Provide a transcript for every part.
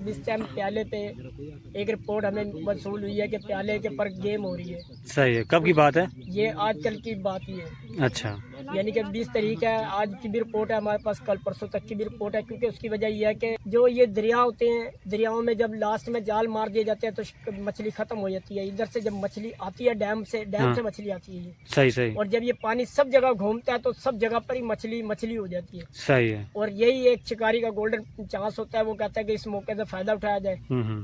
इस टाइम प्याले पे एक रिपोर्ट हमें वसूल हुई है कि प्याले के पर गेम हो रही है। सही है, कब की बात है? ये आजकल की बात ही है, अच्छा, यानी कि 20 तारीख है, आज की भी रिपोर्ट है हमारे पास, कल परसों तक की भी रिपोर्ट है। क्योंकि उसकी वजह यह है कि जो ये दरिया होते हैं, दरियाओं में जब लास्ट में जाल मार दिए जाते हैं तो मछली खत्म हो जाती है। इधर से जब मछली आती है डैम से मछली आती है ये, सही सही और जब ये पानी सब जगह घूमता है तो सब जगह पर ही मछली हो जाती है। सही है। और यही एक शिकारी का गोल्डन चांस होता है, वो कहता है कि इस मौके से फायदा उठाया जाए,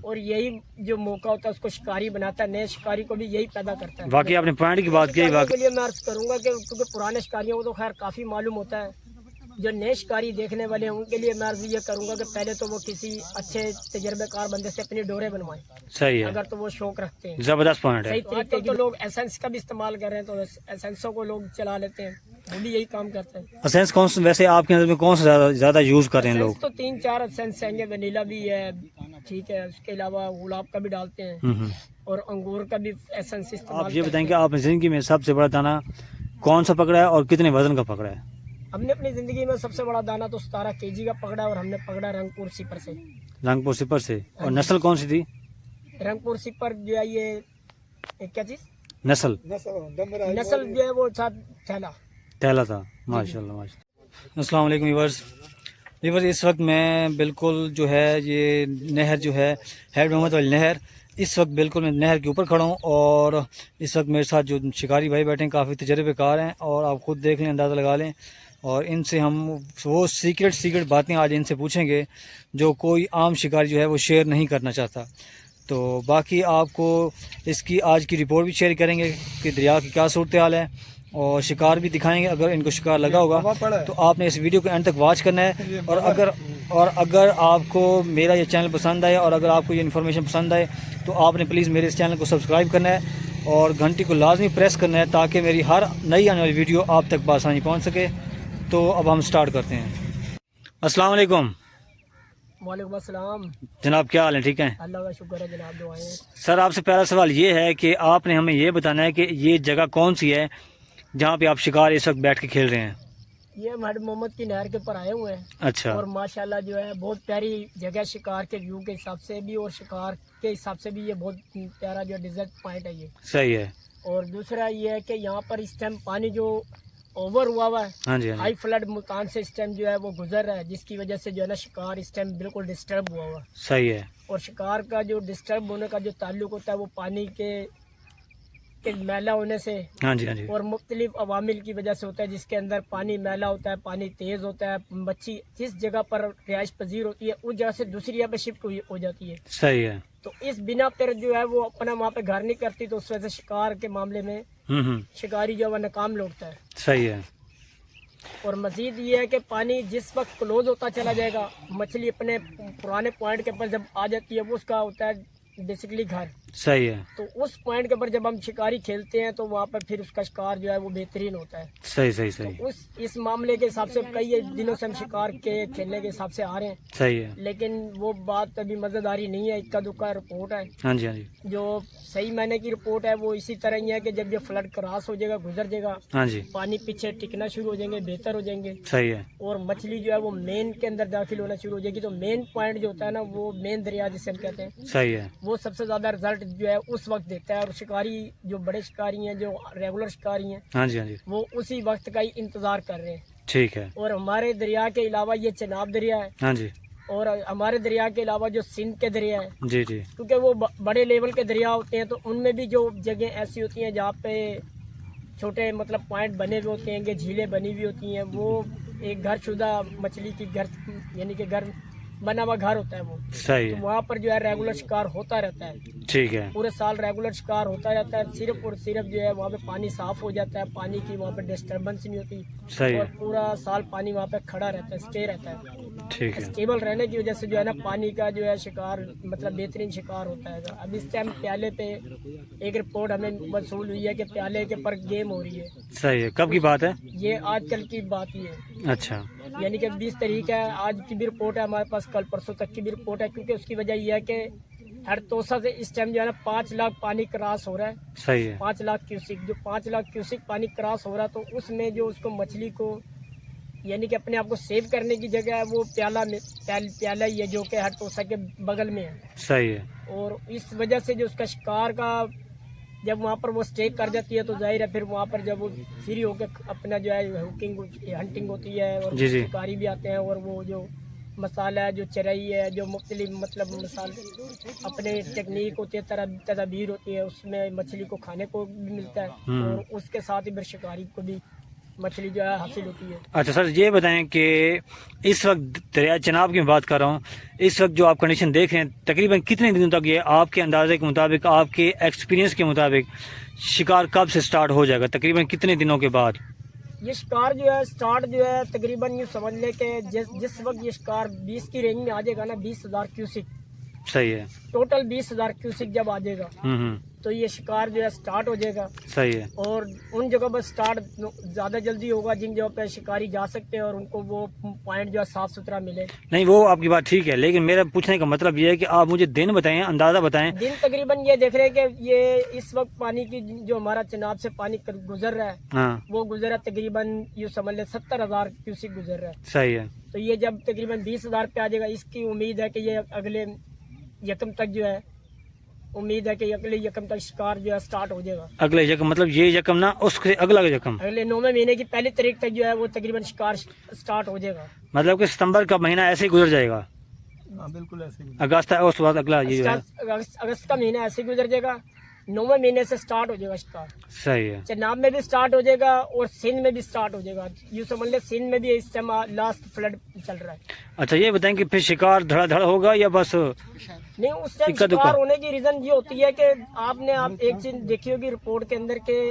और यही जो मौका होता है उसको शिकारी बनाता है, नए शिकारी को भी यही पैदा करता है। बाकी आपने पॉइंट की बात की, के लिए मैं अर्ज करूंगा कि क्योंकि पुराने शिकारियों को तो खैर काफी मालूम होता है, जो नए शिकारी देखने वाले हैं उनके लिए मैं अर्ज ये करूंगा कि पहले तो वो किसी अच्छे तजर्बेकार बंदे से अपनी डोरे बनवाएं। सही है, अगर तो वो शौक रखते हैं, जबरदस्त पॉइंट है। सही तरीके तो लोग एसेंस का भी इस्तेमाल कर रहे हैं, तो एसेंसों को लोग चला लेते हैं, वो भी यही काम करते हैं। एसेंस कौन सा वैसे आपके नजर में कौन सा ज्यादा यूज कर रहे हैं लोग? तो 3-4 एसेंस हैं, वनीला भी है, ठीक है, उसके अलावा गुलाब का भी डालते हैं और अंगूर का भी एसेंस इस्तेमाल। आप ये बताएं कि आपने जिंदगी में सबसे बड़ा दाना कौन सा पकड़ा है और कितने वजन का पकड़ा है? हमने अपनी जिंदगी में सबसे बड़ा दाना तो 17 kg का पकड़ा, और हमने पकड़ा रंगपुर सिपर से। रंगपुर सिपर से। और नस्ल कौन सी थी? रंगपुर सिपर जो है ये क्या चीज नस्ल जो है वो था टहला था। माशाल्लाह माशाल्लाह। अस्सलाम वालेकुम व्यूअर्स, इस वक्त मैं बिल्कुल जो है ये नहर जो है हैड मोहम्मद वाली नहर, इस वक्त बिल्कुल मैं नहर के ऊपर खड़ा हूँ, और इस वक्त मेरे साथ जो शिकारी भाई बैठे हैं काफ़ी तजर्बेकार हैं, और आप खुद देख लें, अंदाज़ा लगा लें, और इनसे हम वो सीक्रेट बातें आज इनसे पूछेंगे जो कोई आम शिकारी जो है वो शेयर नहीं करना चाहता। तो बाकी आपको इसकी आज की रिपोर्ट भी शेयर करेंगे कि दरिया की क्या सूरत हाल है, और शिकार भी दिखाएंगे। अगर इनको शिकार लगा होगा तो आपने इस वीडियो को एंड तक वॉच करना है, और अगर आपको मेरा ये चैनल पसंद आए और अगर आपको ये इन्फॉर्मेशन पसंद आए तो आपने प्लीज़ मेरे इस चैनल को सब्सक्राइब करना है और घंटी को लाजमी प्रेस करना है, ताकि मेरी हर नई आने वाली वीडियो आप तक बआसानी पहुँच सके। तो अब हम स्टार्ट करते हैं। अस्सलाम वालेकुम। वालेकुम अस्सलाम जनाब, क्या हाल है? ठीक है, अल्लाह का शुक्र है जनाब, दुआएं। सर आपसे पहला सवाल ये है कि आपने हमें ये बताना है कि ये जगह कौन सी है जहाँ पे आप शिकार इस वक्त बैठ के खेल रहे हैं? ये हम हड मोहम्मद की नहर के ऊपर आए हुए हैं। अच्छा। और माशाल्लाह जो है बहुत प्यारी जगह, शिकार के व्यू के हिसाब से भी और शिकार के हिसाब से भी ये बहुत प्यारा जो डिजर्ट पॉइंट है ये। सही है। और दूसरा ये है कि यहाँ पर इस टाइम पानी जो ओवर हुआ है, हाँ जी, हाई फ्लड मुल्तान से इस टाइम जो है वो गुजर रहा है, जिसकी वजह से जो है ना शिकार इस टाइम बिल्कुल डिस्टर्ब हुआ हुआ। सही है। और शिकार का जो डिस्टर्ब होने का जो ताल्लुक होता है वो पानी के मैला होने से, हाँ जी हाँ जी, और मुख्तलिफ अवामिल की वजह से होता है, जिसके अंदर पानी मैला होता है, पानी तेज होता है, मच्छी जिस जगह पर रिहाइश पजीर होती है उस जगह से दूसरी जगह पर शिफ्ट हो जाती है। सही है। तो इस बिना पर जो है वो अपना वहाँ पे घर नहीं करती, तो उस वजह से शिकार के मामले में शिकारी जो है नाकाम लौटता है। सही है। और मजीद ये है कि पानी जिस वक्त क्लोज होता चला जाएगा, मछली अपने पुराने पॉइंट के ऊपर जब आ जाती है, वो उसका होता है बेसिकली घर। सही है। तो उस पॉइंट के ऊपर जब हम शिकारी खेलते हैं तो वहाँ पर फिर उसका शिकार जो है वो बेहतरीन होता है। सही सही सही। तो इस मामले के हिसाब से कई दिनों से हम शिकार के खेलने के हिसाब से आ रहे हैं। सही है। लेकिन वो बात अभी मजेदारी नहीं है, इक्का दुक्का रिपोर्ट है। हाँ जी हाँ जी। जो सही महीने की रिपोर्ट है वो इसी तरह ही है कि जब ये फ्लड क्रॉस हो जाएगा, गुजर जाएगा, हाँ जी, पानी पीछे टिकना शुरू हो जाएंगे, बेहतर हो जाएंगे। सही है। और मछली जो है वो मेन के अंदर दाखिल होना शुरू हो जाएगी। तो मेन पॉइंट जो होता है ना, वो मेन दरिया जिसे हम कहते हैं, सही है, वो सबसे ज्यादा रिजल्ट जो है उस वक्त देता है। और शिकारी जो बड़े शिकारी हैं, जो रेगुलर शिकारी हैं, हाँ जी हाँ जी, वो उसी वक्त का ही इंतजार कर रहे हैं। ठीक है। और हमारे दरिया के अलावा ये चनाब दरिया है, हाँ जी, और हमारे दरिया के अलावा जो सिंध के दरिया है, जी जी, क्योंकि वो बड़े लेवल के दरिया होते हैं, तो उनमें भी जो जगह ऐसी होती हैं जहाँ पे छोटे मतलब पॉइंट बने हुए होते हैं, झीलें बनी हुई होती हैं, वो एक घर शुदा मछली की घर, यानी कि घर बना हुआ घर होता है वो। सही तो है, वहाँ पर जो है रेगुलर शिकार होता रहता है, ठीक है, पूरे साल रेगुलर शिकार होता रहता है। सिर्फ और सिर्फ जो है वहाँ पे पानी साफ हो जाता है, पानी की वहाँ पे डिस्टर्बेंस नहीं होती, सही और है, पूरा साल पानी वहाँ पे खड़ा रहता है, स्टे रहता है। ठीक है, स्टेबल रहने की वजह से जो है ना पानी का जो है शिकार मतलब बेहतरीन शिकार होता है। अब इस टाइम प्याले पे एक रिपोर्ट हमें वसूल हुई है कि प्याले के पर गेम हो रही है। सही है, कब की बात है? ये आजकल की बात ही है, अच्छा, यानी कि 20 तारीख है, आज की भी रिपोर्ट है हमारे पास, कल परसों तक की भी रिपोर्ट है। क्योंकि उसकी वजह यह है कि हर तोसा से इस टाइम जो है ना 5 लाख पानी क्रॉस हो रहा है। सही है, 5 लाख क्यूसिक, जो 5 लाख क्यूसिक पानी क्रॉस हो रहा है, तो उसमें जो उसको मछली को यानी कि अपने आप को सेव करने की जगह है वो प्याला ही है जो कि हटोसा के बगल में है। सही है। और इस वजह से जो उसका शिकार का जब वहाँ पर वो स्टे कर जाती है तो जाहिर है फिर वहाँ पर जब वो फ्री होकर अपना जो है हंटिंग होती है और जी जी। शिकारी भी आते हैं और वो जो मसाला है जो चराई है जो मुख्तलिफ मतलब मसाले अपने टेक्निक होती है तदाबीर होती है उसमें मछली को खाने को भी मिलता है और उसके साथ ही फिर शिकारी को भी मछली जो है हासिल होती है। अच्छा सर ये बताएं कि इस वक्त दरिया चनाब की मैं बात कर रहा हूँ, इस वक्त जो आप कंडीशन देख रहे हैं तकरीबन कितने दिनों तक ये आपके अंदाजे के मुताबिक आपके एक्सपीरियंस के मुताबिक शिकार कब से स्टार्ट हो जाएगा, तकरीबन कितने दिनों के बाद? ये शिकार जो है स्टार्ट जो है तकरीबन यूँ समझ लें कि जिस वक्त ये शिकार 20 की रेंज में आ जाएगा ना 20,000 क्यूसिक, सही है, टोटल 20,000 क्यूसिक जब आ जाएगा तो ये शिकार जो है स्टार्ट हो जाएगा। सही है। और उन जगह पर स्टार्ट ज़्यादा जल्दी होगा जिन जगह पर शिकारी जा सकते हैं और उनको वो पॉइंट जो है साफ सुथरा मिले। नहीं वो आपकी बात ठीक है, लेकिन मेरा पूछने का मतलब ये है कि आप मुझे दिन बताएं, अंदाज़ा बताएं। दिन तकरीबन ये देख रहे हैं कि ये इस वक्त पानी की जो हमारा चनाब से पानी गुजर रहा है हाँ वो गुजर रहा है तकरीबन यूँ समझ ले 70,000 क्यूसिक गुजर रहा है। सही है। तो ये जब तकरीबन 20,000 पे आ जाएगा इसकी उम्मीद है कि ये अगले यकम तक जो है उम्मीद है कि अगले यकम तक शिकार जो है स्टार्ट हो जाएगा। अगले यकम मतलब ये यकम ना उसके अगला यकम अगले 9वें महीने की पहली तारीख तक जो है वो तकरीबन शिकार स्टार्ट हो जाएगा। मतलब कि सितंबर का महीना ऐसे ही गुजर जाएगा। बिल्कुल ऐसे ही। अगस्त है उसके बाद अगला ये जो है अगस्त का महीना ऐसे गुजर जाएगा, 9वें महीने से स्टार्ट हो जाएगा शिकार। सही है। चनाब में भी स्टार्ट हो जाएगा और सिंध में भी स्टार्ट हो जाएगा। यूँ समझ ले सिंध में भी इस टाइम लास्ट फ्लड चल रहा है। अच्छा ये बताएं कि फिर शिकार धड़ाधड़ होगा या बस नहीं उस टाइम शिकार होने की रीजन ये होती है कि आप एक चीज देखी होगी रिपोर्ट के अंदर के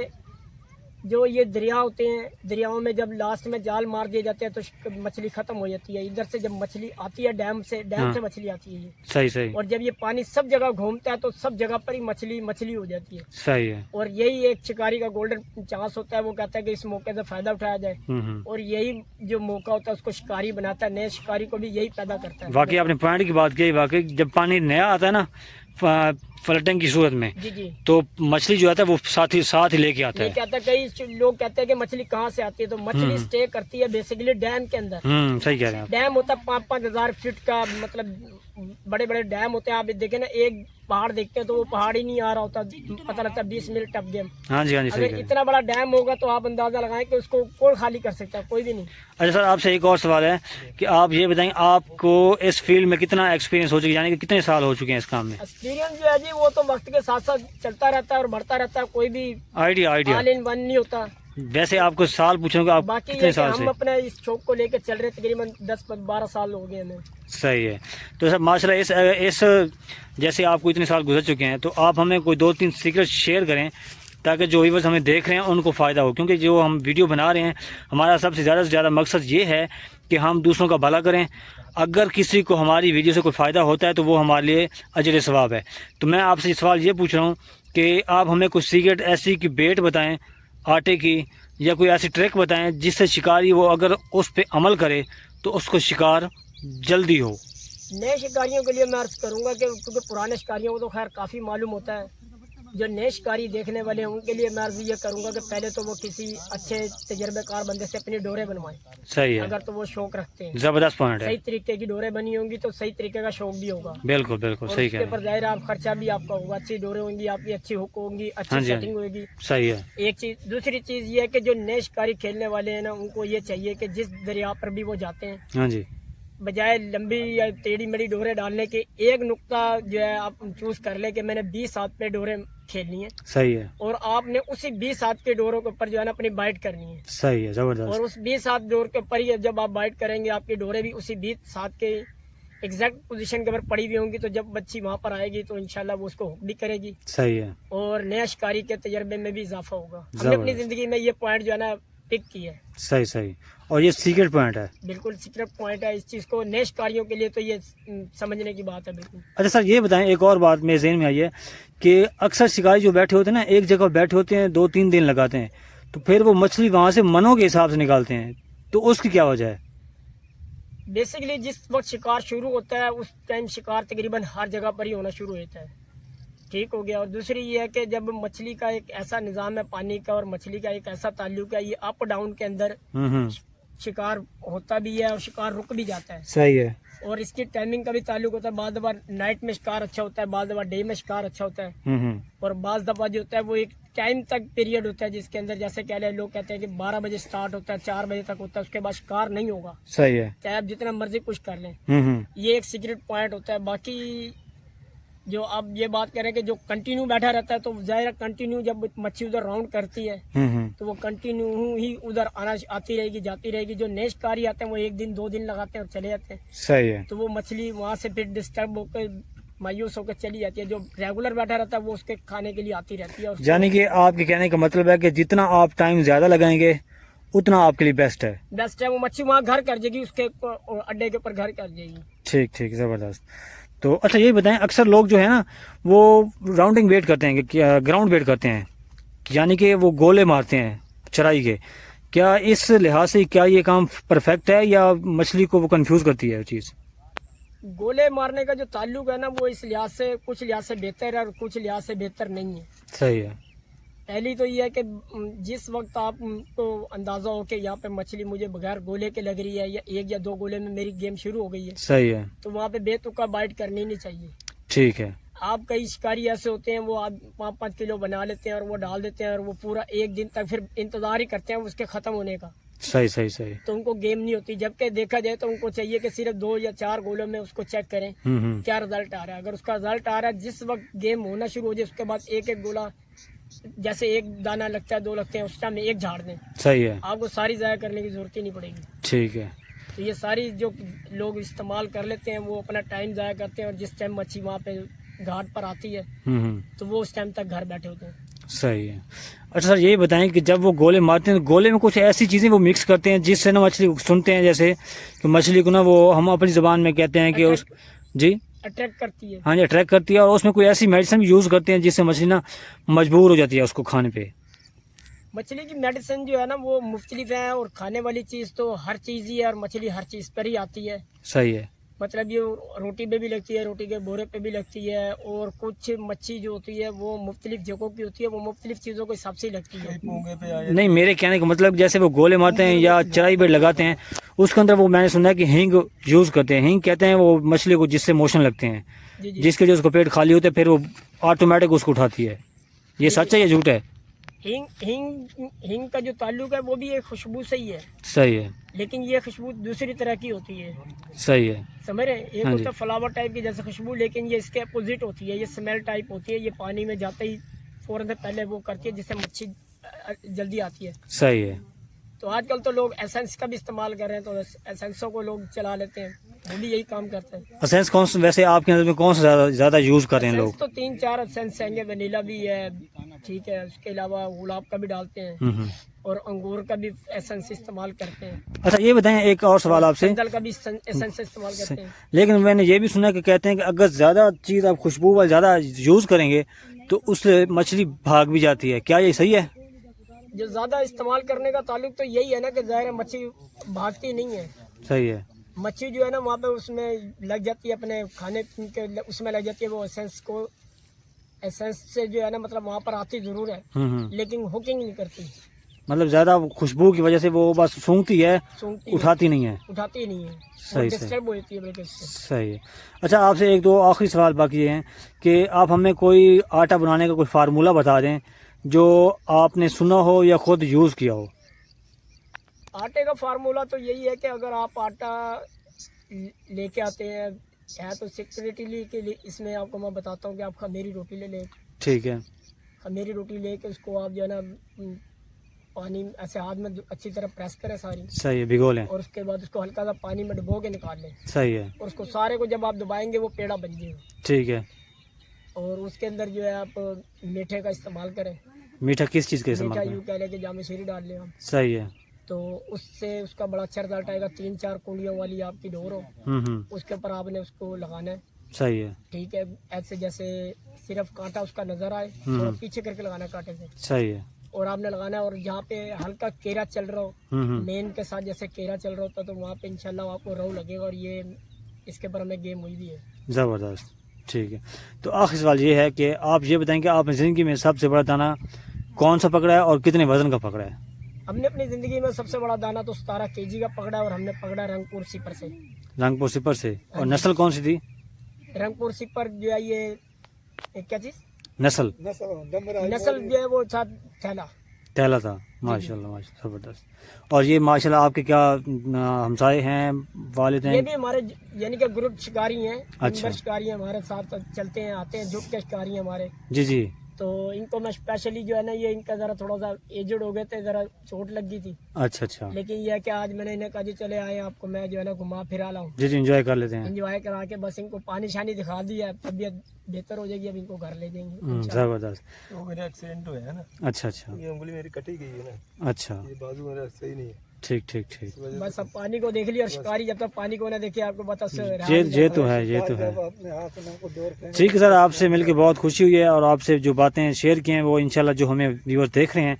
जो ये दरिया होते हैं दरियाओं में जब लास्ट में जाल मार दिए जाते हैं तो मछली खत्म हो जाती है। इधर से जब मछली आती है डैम से मछली आती है ये सही सही। और जब ये पानी सब जगह घूमता है तो सब जगह पर ही मछली हो जाती है। सही है। और यही एक शिकारी का गोल्डन चांस होता है, वो कहता है कि इस मौके से फायदा उठाया जाए और यही जो मौका होता है उसको शिकारी बनाता है, नए शिकारी को भी यही पैदा करता है। वाकई आपने पॉइंट की बात की, वाकई जब पानी नया आता है ना फ्लटिंग की सूरत में जी जी तो मछली जो आता है वो साथ ही लेके आता है। कई लोग कहते हैं कि मछली कहाँ से आती है, तो मछली स्टे करती है बेसिकली डैम के अंदर। सही कह रहे हैं आप। डैम होता है 5-5 हजार फीट का, मतलब बड़े बड़े डैम होते हैं। आप देखें ना एक पहाड़ देखते हैं तो वो पहाड़ ही नहीं आ रहा होता, पता लगता है 20 मील टप गया। हाँ जी सही। अगर इतना बड़ा डैम होगा तो आप अंदाजा लगाएं कि उसको कौन खाली कर सकता है, कोई भी नहीं। अच्छा सर आपसे एक और सवाल है कि आप ये बताएं आपको इस फील्ड में कितना एक्सपीरियंस हो चुका है, यानी कि कितने साल हो चुके हैं इस काम में? एक्सपीरियंस जो है जी वो तो वक्त के साथ साथ चलता रहता है और बढ़ता रहता है, कोई भी आइडिया ऑल इन वन नहीं होता। वैसे आपको साल पूछूंगा आप बाकी कितने साल से हम अपने इस शौक को लेकर चल रहे तकरीबन 10-12 साल हो गए हमें। सही है। तो सर माशाल्लाह इस जैसे आपको इतने साल गुजर चुके हैं तो आप हमें कोई 2-3 सीक्रेट शेयर करें ताकि जो व्यूअर्स हमें देख रहे हैं उनको फ़ायदा हो, क्योंकि जो हम वीडियो बना रहे हैं हमारा सबसे ज़्यादा से ज़्यादा मकसद ये है कि हम दूसरों का भला करें। अगर किसी को हमारी वीडियो से कोई फ़ायदा होता है तो वो हमारे लिए अजर सवाब है। तो मैं आपसे सवाल ये पूछ रहा हूँ कि आप हमें कुछ सीक्रेट ऐसी की बेट बताएं आटे की या कोई ऐसी ट्रिक बताएं जिससे शिकारी वो अगर उस पर अमल करे तो उसको शिकार जल्दी हो। नए शिकारियों के लिए मैं अर्ज करूंगा कि क्योंकि पुराने शिकारियों को तो खैर काफ़ी मालूम होता है, जो नए शिकारी देखने वाले हैं उनके लिए मैं अर्ज ये करूंगा कि पहले तो वो किसी अच्छे तजर्बेकार बंदे से अपनी डोरे बनवाएं। सही है। अगर तो वो शौक रखते हैं, जबरदस्त पॉइंट है। सही तरीके की डोरे बनी होंगी तो सही तरीके का शौक भी होगा। बिल्कुल बिल्कुल सही कह रहे हैं। पर जाहिर आप खर्चा भी आपका होगा, अच्छी डोरे होंगी, आपकी अच्छी हुक होंगी, अच्छी सेटिंग होगी। सही है। एक चीज, दूसरी चीज ये है कि जो नए शिकारी खेलने वाले हैं ना उनको ये चाहिए कि जिस दरिया पर भी वो जाते हैं हाँ जी बजाय लंबी या टेढ़ी मेढ़ी डोरे डालने के एक नुक्ता जो है आप चूज कर ले कि मैंने 20 हाथ पे डोरे खेलनी है। सही है। और आपने उसी 20 हाथ के डोरों के ऊपर जो है ना अपनी बाइट करनी है। सही है, जबरदस्त। और उस 20 हाथ डोर के ऊपर ही जब आप बाइट करेंगे आपकी डोरे भी उसी 20 हाथ के एग्जैक्ट पोजीशन के ऊपर पड़ी हुई होंगी, तो जब बच्ची वहाँ पर आएगी तो इंशाल्लाह वो उसको हुक भी करेगी। सही है। और नया शिकारी के तजर्बे में भी इजाफा होगा। हमने अपनी जिंदगी में ये पॉइंट जो है ना पिक की है। सही सही। और ये सीक्रेट पॉइंट है। बिल्कुल सीक्रेट पॉइंट है, इस चीज को नए शिकारियों के लिए तो ये समझने की बात है। बिल्कुल। अच्छा सर ये बताएं एक और बात मेरे ज़हन में आई है कि अक्सर शिकारी जो बैठे होते हैं ना एक जगह बैठे होते हैं 2-3 दिन लगाते हैं तो फिर वो मछली वहाँ से मनों के हिसाब से निकालते हैं, तो उसकी क्या वजह है? बेसिकली जिस वक्त शिकार शुरू होता है उस टाइम शिकार तकरीबन हर जगह पर ही होना शुरू होता है, ठीक हो गया। और दूसरी ये है कि जब मछली का एक ऐसा निज़ाम है पानी का और मछली का एक ऐसा ताल्लुक है, ये अप डाउन के अंदर शिकार होता भी है और शिकार रुक भी जाता है। सही है। और इसकी टाइमिंग का भी ताल्लुक होता है, बाद दफा नाइट में शिकार अच्छा होता है, बाद दफा डे में शिकार अच्छा होता है। और बाद दफा जो होता है वो एक टाइम तक पीरियड होता है जिसके अंदर जैसे कह रहे लोग कहते हैं कि 12 बजे स्टार्ट होता है, 4 बजे तक होता है, उसके बाद शिकार नहीं होगा। सही है। चाहे आप जितना मर्जी कुछ कर लें। ये एक सीक्रेट पॉइंट होता है। बाकी जो आप ये बात कह रहे हैं कि जो कंटिन्यू बैठा रहता है तो जाहिर कंटिन्यू जब मच्छी उधर राउंड करती है तो वो कंटिन्यू ही उधर आती रहेगी जाती रहेगी। जो नए शिकारी आते हैं वो 1 दिन 2 दिन लगाते हैं और चले जाते हैं। सही है। तो वो मछली वहाँ से फिर डिस्टर्ब होकर मायूस होकर चली जाती है। जो रेगुलर बैठा रहता है वो उसके खाने के लिए आती रहती है। और यानी कि आपके कहने का मतलब है कि जितना आप टाइम ज्यादा लगाएंगे उतना आपके लिए बेस्ट है। बेस्ट है। वो मच्छी वहाँ घर कर जाएगी, उसके अड्डे के ऊपर घर कर जाएगी। ठीक ठीक, जबरदस्त। तो अच्छा ये बताएं, अक्सर लोग जो है ना वो राउंडिंग वेट करते हैं कि ग्राउंड वेट करते हैं, यानी कि वो गोले मारते हैं चराई के। क्या इस लिहाज से क्या ये काम परफेक्ट है या मछली को वो कंफ्यूज करती है चीज़? गोले मारने का जो ताल्लुक है ना वो इस लिहाज से कुछ लिहाज से बेहतर है और कुछ लिहाज से बेहतर नहीं है। सही है। पहली तो ये है कि जिस वक्त आपको अंदाजा हो कि यहाँ पे मछली मुझे बगैर गोले के लग रही है या 1 या 2 गोले में मेरी गेम शुरू हो गई है, सही है, तो वहाँ पे बेतुका बाइट करनी नहीं चाहिए। ठीक है। आप कई शिकारी ऐसे होते हैं वो 5-5 किलो बना लेते हैं और वो डाल देते हैं और वो पूरा 1 दिन तक फिर इंतजार ही करते हैं उसके खत्म होने का। सही सही सही। तो उनको गेम नहीं होती। जबकि देखा जाए तो उनको चाहिए कि सिर्फ 2 या 4 गोलों में उसको चेक करें क्या रिजल्ट आ रहा है। अगर उसका रिजल्ट आ रहा है जिस वक्त गेम होना शुरू हो जाए उसके बाद 1-1 गोला, जैसे 1 दाना लगता है 2 लगते हैं, उस टाइम में 1 झाड़ दें। सही है। आपको सारी ज़ाया करने की जरूरत ही नहीं पड़ेगी। ठीक है। तो ये सारी जो लोग इस्तेमाल कर लेते हैं वो अपना टाइम ज़ाया करते हैं और जिस टाइम मच्छी वहाँ पे घाट पर आती है तो वो उस टाइम तक घर बैठे होते हैं। सही है। अच्छा सर यही बताएं कि जब वो गोले मारते हैं तो गोले में कुछ ऐसी चीज़ें वो मिक्स करते हैं जिससे ना मछली सुनते हैं, जैसे कि मछली को ना वो हम अपनी ज़बान में कहते हैं कि उस जी अट्रैक्ट करती है। हाँ जी, अट्रैक्ट करती है। और उसमें कोई ऐसी मेडिसिन भी यूज़ करते हैं जिससे मछली ना मजबूर हो जाती है उसको खाने पे। मछली की मेडिसिन जो है ना वो मुख्तलिफ है और खाने वाली चीज़ तो हर चीज़ ही है और मछली हर चीज़ पर ही आती है। सही है। मतलब ये रोटी पे भी लगती है, रोटी के बोरे पे भी लगती है और कुछ मच्छी जो होती है वो मुख्तलिफ जगहों की होती है, वो मुख्तलिफ चीज़ों के हिसाब से ही लगती है। नहीं, मेरे कहने का मतलब जैसे वो गोले मारते हैं या चराई बेट लगाते हैं उसके अंदर वो मैंने सुना है कि हींग यूज़ करते हैं। हींग कहते हैं वो मछली को जिससे मोशन लगते हैं, जिसके लिए उसको पेट खाली होते हैं फिर वो ऑटोमेटिक उसको उठाती है। ये सच है या झूठ है? हींग का जो ताल्लुक है वो भी एक खुशबू से ही है। सही है। लेकिन ये खुशबू दूसरी तरह की होती है। सही है। समझ रहे हैं? एक होता है फ्लावर टाइप की जैसे खुशबू, लेकिन ये इसके अपोजिट होती है। ये स्मेल टाइप होती है। ये पानी में जाते ही फौरन से पहले वो करती है जिससे मच्छी जल्दी आती है। सही है। तो आजकल तो लोग एसेंस का भी इस्तेमाल कर रहे हैं, तो एसेंसों को लोग चला लेते हैं, वो भी यही काम करते हैं। एसेंस कौन सा वैसे आपके नज़र में कौन सा ज़्यादा यूज़ कर रहे हैं लोग? तो 3-4 एसेंस हैं। वनीला भी है, ठीक है, उसके अलावा गुलाब का भी डालते हैं और अंगूर का भी एसेंस इस्तेमाल करते हैं। अच्छा ये बताएं, एक और सवाल आपसे। संदल का भी एसेंस इस्तेमाल करते हैं। लेकिन मैंने ये भी सुना कि कहते हैं कि अगर ज़्यादा चीज़ आप खुशबू वाली ज़्यादा यूज़ करेंगे तो उससे मछली भाग भी जाती है। क्या ये सही है? जो ज़्यादा इस्तेमाल करने का ताल्लुक तो यही है ना कि ज़ाहिर है मच्छी भागती नहीं है। सही है। मच्छी जो है ना वहाँ पे उसमें लग जाती है, अपने खाने के उसमें लग जाती है। वो एसेंस से जो है ना मतलब वहाँ पर आती ज़रूर है लेकिन हुकिंग नहीं करती। मतलब ज़्यादा खुशबू की वजह से वो बस सूंघती है, उठाती नहीं है। उठाती नहीं है, सही डिस्टर्ब होती है बिल्कुल। सही है। अच्छा आपसे 1-2 आखिरी सवाल बाकी ये हैं कि आप हमें कोई आटा बनाने का कोई फार्मूला बता दें जो आपने सुना हो या खुद यूज़ किया हो। आटे का फार्मूला तो यही है कि अगर आप आटा लेके आते हैं तो सिक्योरिटी के लिए इसमें आपको मैं बताता हूँ कि आप खमीरी रोटी ले लें। ठीक है। खमीरी रोटी लेके उसको आप जो है ना पानी ऐसे हाथ में अच्छी तरह प्रेस करें सारी। सही है, भिगो लें। और उसके बाद उसको हल्का सा पानी में डुबो के निकाल लें। सही है। और उसको सारे को जब आप दबाएंगे वो पेड़ा बन जाएगा। ठीक है। और उसके अंदर जो है आप मीठे का इस्तेमाल करें। मीठा किस चीज़ का इस्तेमाल मीठा करें? यूँ कह लें कि जामशेरी डाल लें आप। सही है। तो उससे उसका बड़ा अच्छा रिजल्ट आएगा। 3-4 कुंडियों वाली आपकी डोर हो, उसके ऊपर आपने उसको लगाना है। सही है। ठीक है, ऐसे जैसे सिर्फ कांटा उसका नजर आए थोड़ा पीछे करके लगाना कांटे से। सही है। और आपने लगाना है और जहाँ पे हल्का केरा चल रहा हो, मेन के साथ जैसे केरा चल रहा होता तो वहाँ पे इंशाल्लाह आपको रऊ लगेगा। और ये इसके ऊपर हमें गेम हुई भी है। ज़बरदस्त। ठीक है। तो आखिरी सवाल ये है कि आप ये बताएं कि आपने ज़िंदगी में सबसे बड़ा दाना कौन सा पकड़ा है और कितने वज़न का पकड़ा है? ہم نے اپنی زندگی میں سب سے بڑا دانہ تو 17 kg کا پکڑا ہے، اور ہم نے پکڑا رنگپور سپر سے. رنگپور سپر سے. اور نسل کون سی تھی؟ رنگپور سپر جو ہے یہ کیا چیز نسل نسل جو ہے وہ تھا تھیلا. ٹہلا تھا. ماشاء اللہ ماشاء اللہ زبردست. اور یہ ماشاء اللہ آپ کے کیا ہمسائے ہیں، والد ہیں؟ یہ بھی ہمارے یعنی کہ گروپ شکاری ہیں. اچھا. شکاری ہیں ہمارے ساتھ چلتے ہیں آتے ہیں، جھک کے شکاری ہیں ہمارے. جی جی. تو ان کو میں اسپیشلی جو ہے نا، یہ ان کا ذرا تھوڑا سا ایجڈ ہو گئے تھے، ذرا چوٹ لگ گئی تھی. اچھا اچھا. لیکن یہ ہے کہ آج میں نے انہیں کہا جی چلے آئے آپ کو میں جو ہے نا گھما پھرا لاؤں. جی جی انجوائے کر لیتے ہیں. انجوائے کرا کے بس ان کو پانی شانی دکھا دیا، طبیعت بہتر ہو جائے گی، اب ان کو گھر لے جائیں گے. زبردست. وہ میرا ایکسیڈنٹ ہوا ہے نا. اچھا اچھا. یہ انگلی میری کٹی گئی ہے نا. اچھا. یہ بازو میرا صحیح نہیں ہے. ٹھیک ٹھیک ٹھیک. بس اب پانی کو دیکھ لیا، اور شکاری جب تک پانی کو نہ دیکھے آپ کو پتا یہ تو ہے یہ تو ہے. اپنے ہاتھ میں کو دور پھینک. ٹھیک ہے سر، آپ سے مل کے بہت خوشی ہوئی ہے، اور آپ سے جو باتیں شیئر کی ہیں وہ انشاءاللہ جو ہمیں ویور دیکھ رہے ہیں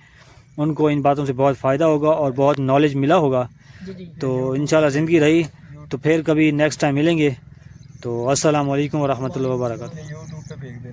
ان کو ان باتوں سے بہت فائدہ ہوگا اور بہت نالج ملا ہوگا. جی جی. تو انشاءاللہ زندگی رہی تو پھر کبھی نیکسٹ ٹائم ملیں گے. تو السلام علیکم ورحمۃ اللہ وبرکاتہ. یوٹیوب پہ پھینک دینا.